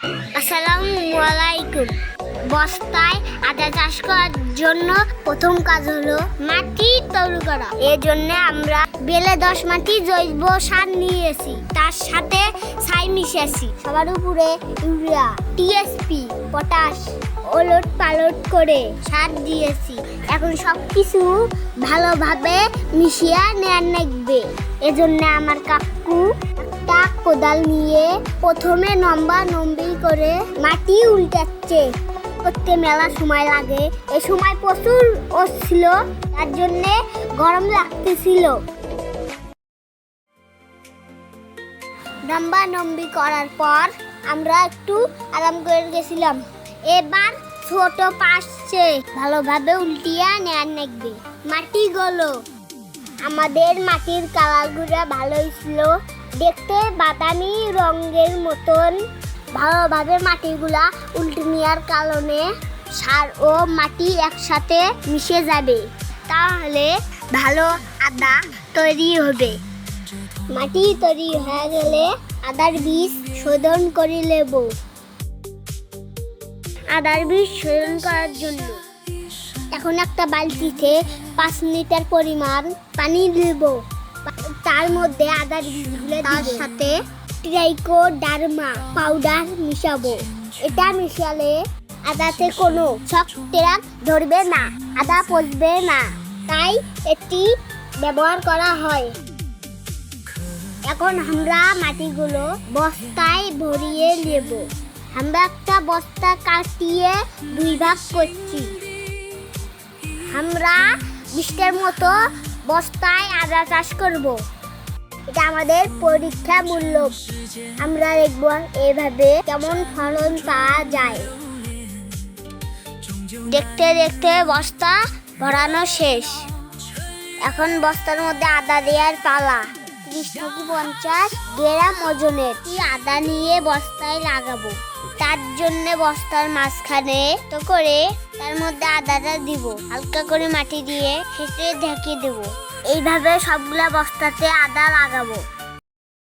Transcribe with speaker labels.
Speaker 1: আসসালামু আলাইকুম। বস্তায় আদা চাষ করার জন্য প্রথম কাজ হলো মাটি তৈরি করা। এর জন্য আমরা বেলে 10 মাটি জৈব সার নিয়েছি, তার সাথে ছাই মিশিয়েছি। সবার উপরে ইউরিয়া, টিএসপি, পটাশ ওলট পালট করে সার দিয়েছি। এখন সবকিছু ভালোভাবে মিশিয়ে নেওয়া লাগবে। এজন্য আমার কাকু একটা কোদাল নিয়ে প্রথমে নম্বি করে মাটি উল্টাচ্ছে। করতে মেলা সময় লাগে, এই সময় প্রচুর ছিল, তার জন্য গরম লাগতেছিল। নম্বি করার পর আমরা একটু আরাম করে গেছিলাম। এবার ছোট পাশে ভালোভাবে উল্টিয়ে নেওয়া লাগবে। মাটিগুলো আমাদের মাটির কালারগুলো ভালোই ছিল, দেখতে বাদামি রঙের মতন। ভালোভাবে মাটিগুলা উল্টে নেওয়ার কারণে সার ও মাটি একসাথে মিশে যাবে, তাহলে ভালো আদা তৈরি হবে। মাটি তৈরি হয়ে গেলে আদার বীজ শোধন করে নেব। আদার বীজ শোধন করার জন্য এখন একটা বালতিতে 5 লিটার পরিমাণ পানি দেব। তার মধ্যে আদার বীজগুলো তার সাথে ট্রাইকোডার্মা পাউডার মিশাবো। এটা মিশালে আদাতে কোনো ছত্রাক ধরবে না, আদা পচবে না, তাই এটি ব্যবহার করা হয়। এখন আমরা মাটিগুলো বস্তায় ভরিয়ে নেব। আমরা একটা বস্তা কাটিয়ে 2 ভাগ করছি। আমরা 20টার মতো বস্তায় আদা চাষ করব। এটা আমাদের পরীক্ষামূলক। আমরা দেখব এভাবে কেমন ফলন পাওয়া যায়। দেখতে দেখতে বস্তা ভরানো শেষ। এখন বস্তার মধ্যে আদা দেওয়ার পালা। 30 থেকে 50 গ্রাম ওজনের আদা নিয়ে বস্তায় লাগাবো। তার জন্য বস্তার মাঝখানে তো করে তার মধ্যে আদাটা দিব, হালকা করে মাটি দিয়ে সেটা ঢেকে দেব। এইভাবে সবগুলা বস্তাতে আদা লাগাবো।